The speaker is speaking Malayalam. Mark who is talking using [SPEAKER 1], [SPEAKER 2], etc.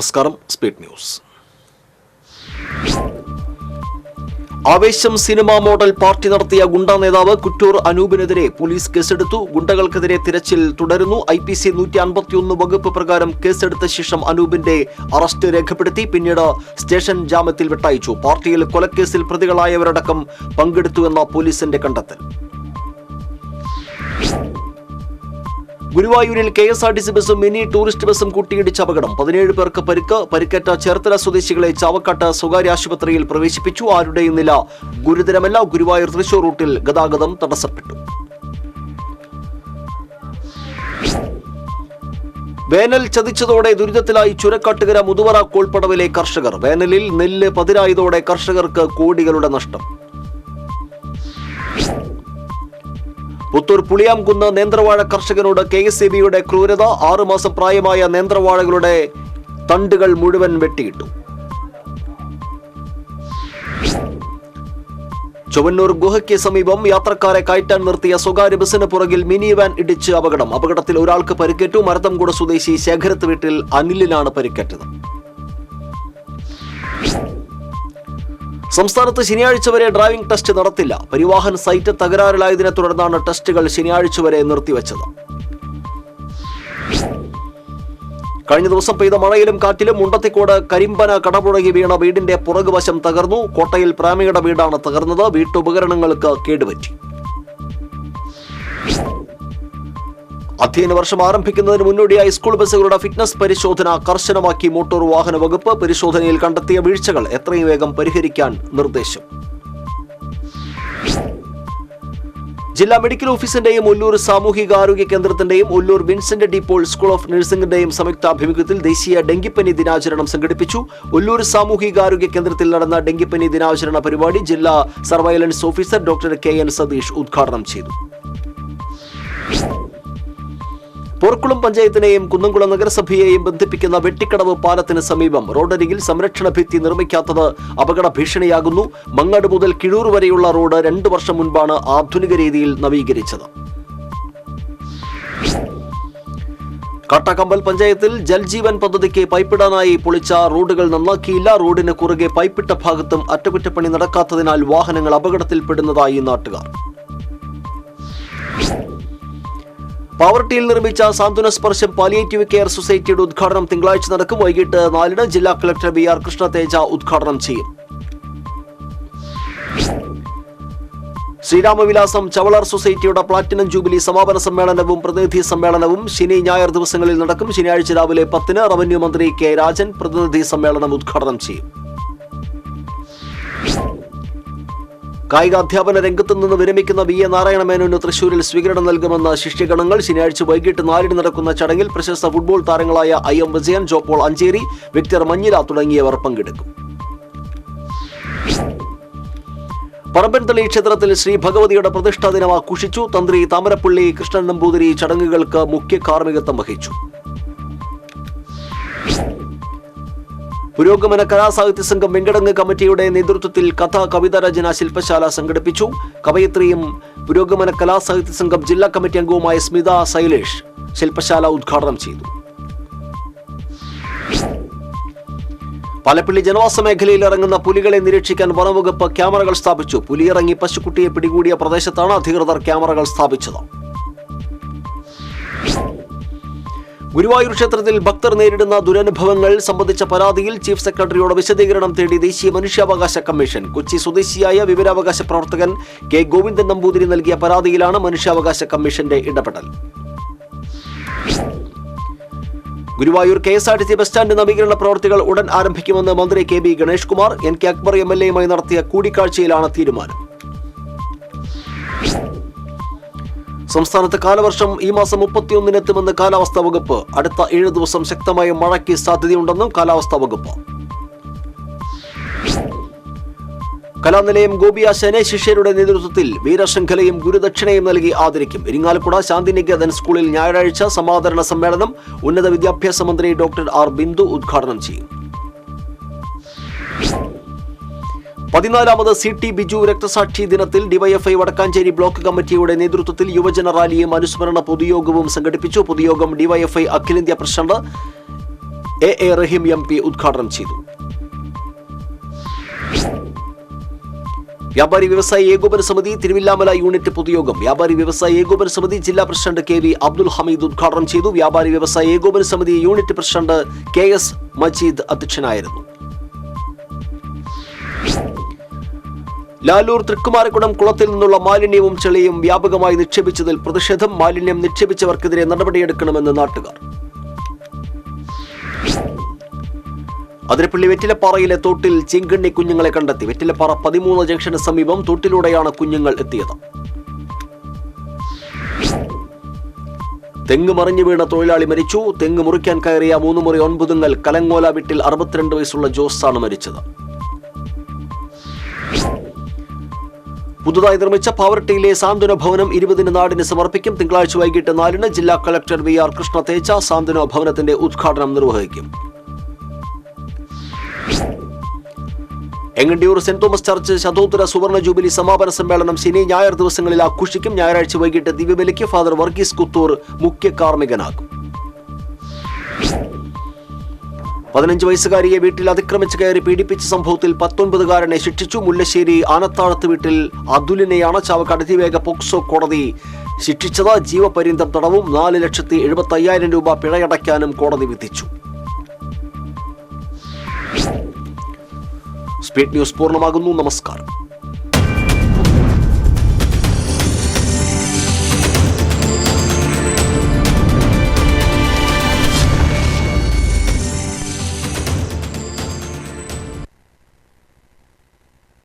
[SPEAKER 1] നമസ്കാരം. Speed news. ആവേശം സിനിമാ മോഡൽ പാർട്ടി നടത്തിയ ഗുണ്ടാ നേതാവ് കുറ്റൂർ അനൂപിനെതിരെ പോലീസ് കേസെടുത്തു. ഗുണ്ടകൾക്കെതിരെ തിരച്ചിൽ തുടരുന്നു. IPC 151 വകുപ്പ് പ്രകാരം കേസെടുത്ത ശേഷം അനൂപിന്റെ അറസ്റ്റ് രേഖപ്പെടുത്തി. പിന്നീട് സ്റ്റേഷൻ ജാമ്യത്തിൽ വിട്ടയച്ചു. പാർട്ടിയിൽ കൊലക്കേസിൽ പ്രതികളായവരടക്കം പങ്കെടുത്തുവെന്ന പോലീസിന്റെ കണ്ടെത്തൽ. ഗുരുവായൂരിൽ KSRTC ബസും മിനി ടൂറിസ്റ്റ് ബസും കൂട്ടിയിടിച്ച അപകടം. 17 പേർക്ക് പരിക്കേറ്റ ചേർത്തല സ്വദേശികളെ ചാവക്കാട്ട് സ്വകാര്യ ആശുപത്രിയിൽ പ്രവേശിപ്പിച്ചു. ആരുടെയും നില ഗുരുതരമല്ല. ഗുരുവായൂർ തൃശൂർ റൂട്ടിൽ ഗതാഗതം തടസ്സപ്പെട്ടു. വേനൽ ചതിച്ചതോടെ ദുരിതത്തിലായി ചുരക്കാട്ടുകര മുതുവറ കോൾപ്പടവിലെ കർഷകർ. വേനലിൽ നെല്ല് പതിരായതോടെ കർഷകർക്ക് കോടികളുടെ നഷ്ടം. പുത്തൂർ പുളിയാംകുന്ന് നേന്ത്രവാഴ കർഷകനോട് KSEBയുടെ ക്രൂരത. 6 മാസം പ്രായമായ നേന്ത്രവാഴകളുടെ തണ്ടുകൾ മുഴുവൻ വെട്ടിയിട്ടു. ചൊവ്വന്നൂർ ഗുഹയ്ക്ക് സമീപം യാത്രക്കാരെ കയറ്റാൻ നിർത്തിയ സ്വകാര്യ ബസിന് പുറകിൽ മിനി വാൻ ഇടിച്ച് അപകടം. അപകടത്തിൽ ഒരാൾക്ക് പരിക്കേറ്റു. മരത്തംകൂട സ്വദേശി ശേഖരത്ത് വീട്ടിൽ അനിലിനാണ് പരിക്കേറ്റത്. സംസ്ഥാനത്ത് ശനിയാഴ്ച വരെ ഡ്രൈവിംഗ് ടെസ്റ്റ് നടത്തില്ല. പരിവാഹൻ സൈറ്റ് തകരാറിലായതിനെ തുടർന്നാണ് ടെസ്റ്റുകൾ ശനിയാഴ്ച വരെ നിർത്തിവെച്ചത്. കഴിഞ്ഞ ദിവസം പെയ്ത മഴയിലും കാറ്റിലും മുണ്ടത്തിക്കോട് കരിമ്പന കടപുഴകി വീണ വീടിന്റെ പുറകുവശം തകർന്നു. കോട്ടയിൽ പ്രാമിയുടെ വീടാണ് തകർന്നത്. വീട്ടുപകരണങ്ങൾക്ക് കേടുപറ്റി. അധ്യയന വർഷം ആരംഭിക്കുന്നതിന് മുന്നോടിയായി സ്കൂൾ ബസ്സുകളുടെ ഫിറ്റ്നസ് പരിശോധന കർശനമാക്കി മോട്ടോർ വാഹന വകുപ്പ്. പരിശോധനയിൽ കണ്ടെത്തിയ വീഴ്ചകൾ എത്രയും വേഗം പരിഹരിക്കാൻ നിർദ്ദേശം. ജില്ലാ മെഡിക്കൽ ഓഫീസിന്റെയും ഒല്ലൂർ സാമൂഹികാരോഗ്യ കേന്ദ്രത്തിന്റെയും Ollur Vincent de Paul school of നഴ്സിംഗിന്റെയും സംയുക്താഭിമുഖ്യത്തിൽ ദേശീയ ഡെങ്കിപ്പനി ദിനാചരണം സംഘടിപ്പിച്ചു. ഒല്ലൂർ സാമൂഹികാരോഗ്യ കേന്ദ്രത്തിൽ നടന്ന ഡെങ്കിപ്പനി ദിനാചരണ പരിപാടി ജില്ലാ surveillance officer doctor KN Satheesh ഉദ്ഘാടനം ചെയ്തു. പോർക്കുളം പഞ്ചായത്തിനെയും കുന്നംകുളം നഗരസഭയെയും ബന്ധിപ്പിക്കുന്ന വെട്ടിക്കടവ് പാലത്തിന് സമീപം റോഡരികിൽ സംരക്ഷണ ഭിത്തി നിർമ്മിക്കാത്തത് അപകട ഭീഷണിയാകുന്നു. മങ്ങാട് മുതൽ കിഴൂർ വരെയുള്ള റോഡ് 2 വർഷം മുൻപാണ് ആധുനിക രീതിയിൽ നവീകരിച്ചത്. കാട്ടാക്കമ്പൽ പഞ്ചായത്തിൽ ജൽജീവൻ പദ്ധതിക്ക് പൈപ്പിടാനായി പൊളിച്ച റോഡുകൾ നന്നാക്കിയില്ല. റോഡിന് കുറുകെ പൈപ്പിട്ട ഭാഗത്തും അറ്റകുറ്റപ്പണി നടക്കാത്തതിനാൽ വാഹനങ്ങൾ അപകടത്തിൽപ്പെടുന്നതായി നാട്ടുകാർ. പാവർട്ടിയിൽ നിർമ്മിച്ച സാന്ത്വന സ്പർശം പാലിയേറ്റീവ് കെയർ സൊസൈറ്റിയുടെ ഉദ്ഘാടനം തിങ്കളാഴ്ച നടക്കും. വൈകിട്ട് 4 ജില്ലാ കളക്ടർ BR കൃഷ്ണതേജ ഉദ്ഘാടനം ചെയ്യും. ശ്രീരാമവിലാസം ചവളർ സൊസൈറ്റിയുടെ പ്ലാറ്റിനം ജൂബിലി സമാപന സമ്മേളനവും പ്രതിനിധി സമ്മേളനവും ശനി ഞായർ ദിവസങ്ങളിൽ നടക്കും. ശനിയാഴ്ച രാവിലെ 10-ന് റവന്യൂ മന്ത്രി K രാജൻ പ്രതിനിധി സമ്മേളനം ഉദ്ഘാടനം ചെയ്യും. കായികാധ്യാപന രംഗത്തു നിന്ന് വിരമിക്കുന്ന VA നാരായണ മേനോന് തൃശൂരിൽ സ്വീകരണം നൽകുമെന്ന് ശിഷ്യഗണങ്ങൾ. ശനിയാഴ്ച വൈകിട്ട് 4-ന് നടക്കുന്ന ചടങ്ങിൽ പ്രശസ്ത ഫുട്ബോൾ താരങ്ങളായ IM വിജയൻ, ജോപോൾ അഞ്ചേരി, വിക്ടർ മഞ്ഞില തുടങ്ങിയവർ പങ്കെടുക്കും. പറമ്പൻതളി ക്ഷേത്രത്തിൽ ശ്രീ ഭഗവതിയുടെ പ്രതിഷ്ഠാ ദിനം ആഘോഷിച്ചു. തന്ത്രി താമരപ്പള്ളി കൃഷ്ണൻ നമ്പൂതിരി ചടങ്ങുകൾക്ക് മുഖ്യ കാർമ്മികത്വം വഹിച്ചു. പുരോഗമന കലാസാഹിത്യ സംഘം വെങ്കടങ്ങ് കമ്മിറ്റിയുടെ നേതൃത്വത്തിൽ കഥാ കവിത രചന ശില്പശാല സംഘടിപ്പിച്ചു. കവയിത്രിയും പുരോഗമന കലാസാഹിത്യ സംഘം ജില്ലാ കമ്മിറ്റി അംഗവുമായ സ്മിത ശൈലേഷ് ശില്പശാല ഉദ്ഘാടനം ചെയ്തു. പാലപ്പള്ളി ജനവാസ മേഖലയിൽ ഇറങ്ങുന്ന പുലികളെ നിരീക്ഷിക്കാൻ വനംവകുപ്പ് ക്യാമറകൾ സ്ഥാപിച്ചു. പുലിയിറങ്ങി പശുക്കുട്ടിയെ പിടികൂടിയ പ്രദേശത്താണ് അധികൃതർ ക്യാമറകൾ സ്ഥാപിച്ചത്. ഗുരുവായൂർ ക്ഷേത്രത്തിൽ ഭക്തർ നേരിടുന്ന ദുരനുഭവങ്ങൾ സംബന്ധിച്ച പരാതിയിൽ ചീഫ് സെക്രട്ടറിയോട് വിശദീകരണം തേടി ദേശീയ മനുഷ്യാവകാശ കമ്മീഷൻ. കൊച്ചി സ്വദേശിയായ വിവരാവകാശ പ്രവർത്തകൻ K ഗോവിന്ദൻ നമ്പൂതിരി നൽകിയ പരാതിയിലാണ് മനുഷ്യാവകാശ കമ്മീഷന്റെ ഇടപെടൽ. ഗുരുവായൂർ KSRTC ബസ് സ്റ്റാൻഡ് നവീകരണ പ്രവൃത്തികൾ ഉടൻ ആരംഭിക്കുമെന്ന് മന്ത്രി KB ഗണേഷ് കുമാർ. NK അക്ബർ MLAയുമായി നടത്തിയ കൂടിക്കാഴ്ചയിലാണ് തീരുമാനം. സംസ്ഥാനത്ത് കാലവർഷം ഈ മാസം 31-ന് എത്തുമെന്ന് കാലാവസ്ഥാ വകുപ്പ്. അടുത്ത 7 ദിവസം ശക്തമായ മഴയ്ക്ക് സാധ്യതയുണ്ടെന്നും കാലാവസ്ഥാ വകുപ്പ്. കലാനിലയം ഗോപിയ ശനെ ശിഷ്യരുടെ നേതൃത്വത്തിൽ വീരശൃംഖലയും ഗുരുദക്ഷിണയും നൽകി ആദരിക്കും. ഇരിങ്ങാലക്കുട ശാന്തിനികേതൻ സ്കൂളിൽ ഞായറാഴ്ച സമാദരണ സമ്മേളനം. ഉന്നത വിദ്യാഭ്യാസ മന്ത്രി ഡോക്ടർ R ബിന്ദു ഉദ്ഘാടനം ചെയ്യും. 14ാമത് CT ബിജു രക്തസാക്ഷി ദിനത്തിൽ ഡിവൈഎഫ്ഐ വടക്കാഞ്ചേരി ബ്ലോക്ക് കമ്മിറ്റിയുടെ നേതൃത്വത്തിൽ യുവജന റാലിയും അനുസ്മരണ പൊതുയോഗവും സംഘടിപ്പിച്ചു. പൊതുയോഗം ഡിവൈഎഫ്ഐ അഖിലേന്ത്യാ പ്രസിഡന്റ് എ റഹീം MP ഉദ്ഘാടനം ചെയ്തു. വ്യാപാരി വ്യവസായി ഏകോപന സമിതി തിരുവില്ലാമല യൂണിറ്റ് പൊതുയോഗം വ്യാപാരി വ്യവസായി ഏകോപന സമിതി ജില്ലാ പ്രസിഡന്റ് KV അബ്ദുൽ ഹമീദ് ഉദ്ഘാടനം ചെയ്തു. വ്യാപാരി വ്യവസായി ഏകോപന സമിതി യൂണിറ്റ് പ്രസിഡന്റ് KS മജീദ് അധ്യക്ഷനായിരുന്നു. ലാലൂർ തൃക്കുമാരക്കുളം കുളത്തിൽ നിന്നുള്ള മാലിന്യവും ചെളിയും വ്യാപകമായി നിക്ഷേപിച്ചതിൽ പ്രതിഷേധം. മാലിന്യം നിക്ഷേപിച്ചവർക്കെതിരെ നടപടിയെടുക്കണമെന്ന് നാട്ടുകാർ. അതിരപ്പള്ളി വെറ്റിലപ്പാറയിലെ തോട്ടിൽ ചീങ്കണ്ണി കുഞ്ഞുങ്ങളെ കണ്ടെത്തി. വെറ്റിലപ്പാറ 13 ജംഗ്ഷന് സമീപം തോട്ടിലൂടെയാണ് കുഞ്ഞുങ്ങൾ എത്തിയത്. തെങ്ങ് മറിഞ്ഞു വീണ തൊഴിലാളി മരിച്ചു. തെങ്ങ് മുറിക്കാൻ കയറിയ 3 മുറി 9 കലങ്ങോല വീട്ടിൽ 62 വയസ്സുള്ള ജോസ് ആണ് മരിച്ചത്. പുതുതായി നിർമ്മിച്ച പാവർട്ടിയിലെ സാന്ത്വന ഭവനം 20 നാടിന് സമർപ്പിക്കും. തിങ്കളാഴ്ച വൈകിട്ട് 4 ജില്ലാ കളക്ടർ VR കൃഷ്ണ തേജ സാന്ത്വന ഭവനത്തിന്റെ ഉദ്ഘാടനം നിർവഹിക്കും. എങ്ങണ്ടിയൂർ സെന്റ് തോമസ് ചർച്ച് ശതോത്തര സുവർണ ജൂബിലി സമാപന സമ്മേളനം ശനി ഞായർ ദിവസങ്ങളിൽ ആഘോഷിക്കും. ഞായറാഴ്ച വൈകിട്ട് ദിവ്യബലിക്ക് ഫാദർ വർഗീസ് കുത്തൂർ മുഖ്യ കാർമ്മികനാകും. 15 വയസ്സുകാരിയെ വീട്ടിൽ അതിക്രമിച്ച് കയറി പീഡിപ്പിച്ച സംഭവത്തിൽ 19-കാരനെ ശിക്ഷിച്ചു. മുല്ലശ്ശേരി ആനത്താഴത്ത് വീട്ടിൽ അതുലിനെയാണ് ചാവക്കാട് അതിവേഗ പോക്സോ കോടതി ശിക്ഷിച്ചത്. ജീവപര്യന്തം തടവും 4,75,000 രൂപ പിഴയടയ്ക്കാനും കോടതി വിധിച്ചു. സ്പീഡ് ന്യൂസ് പൂർണ്ണമാകുന്നു. നമസ്കാരം.